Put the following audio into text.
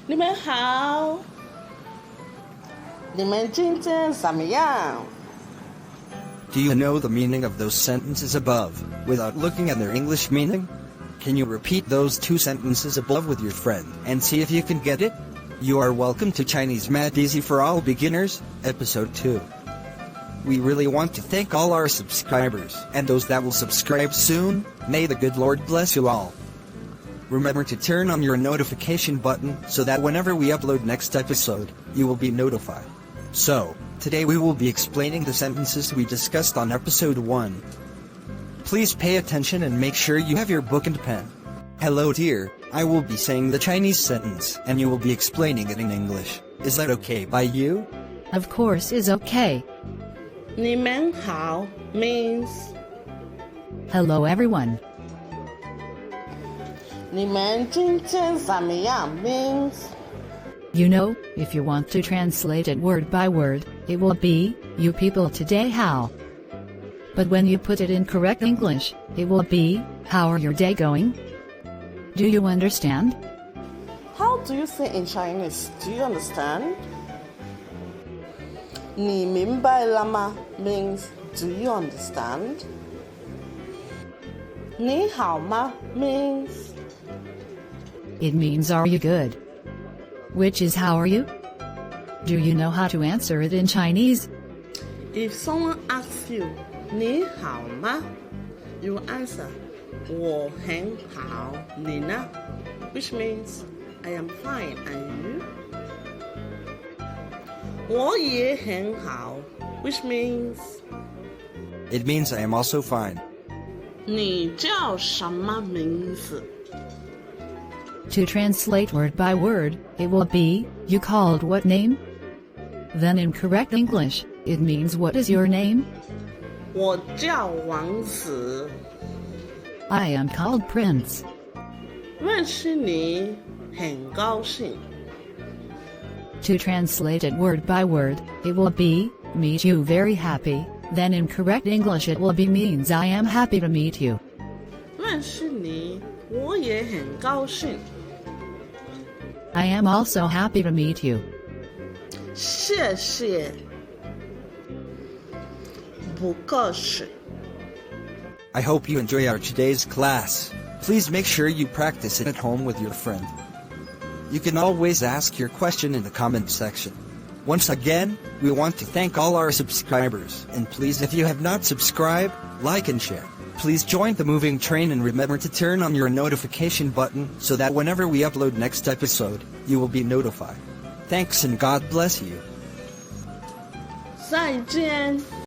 你们好，你们今天怎么样？ Do you know the meaning of those sentences above, without looking at their English meaning? Can you repeat those two sentences above with your friend and see if you can get it? You are welcome to Chinese Math Easy for All Beginners, Episode 2. We really want to thank all our subscribers and those that will subscribe soon. May the good Lord bless you all. Remember to turn on your notification button so that whenever we upload next episode, you will be notified. So, today we will be explaining the sentences we discussed on episode 1. Please pay attention and make sure you have your book and pen. Hello dear, I will be saying the Chinese sentence and you will be explaining it in English. Is that okay by you? Of course is okay. 你们好 means Hello everyone. 你们今天怎么样 means You know, if you want to translate it word by word, it will be, you people today how. But when you put it in correct English, it will be, how are your day going? Do you understand? How do you say in Chinese? Do you understand? 你明白了吗 means do you understand? 你好吗 means It means are you good? Which is how are you? Do you know how to answer it in Chinese? if someone asks you 你好吗 you answer 我很好你呢 which means I am fine and you? 我也很好 which means It means I am also fine. 你叫什么名字 To translate word by word, it will be, you called what name? Then in correct English, it means what is your name? 我叫王子 I am called Prince. 认识你很高兴 To translate it word by word, it will be, meet you very happy. Then in correct English it will be means I am happy to meet you. 认识你我也很高兴 I am also happy to meet you. 谢谢不客气 I hope you enjoy our today's class. Please make sure you practice it at home with your friend. You can always ask your question in the comment section. Once again, we want to thank all our subscribers, and please if you have not subscribed, like and share. Please join the moving train and remember to turn on your notification button so that whenever we upload next episode, you will be notified. Thanks and God bless you. 再见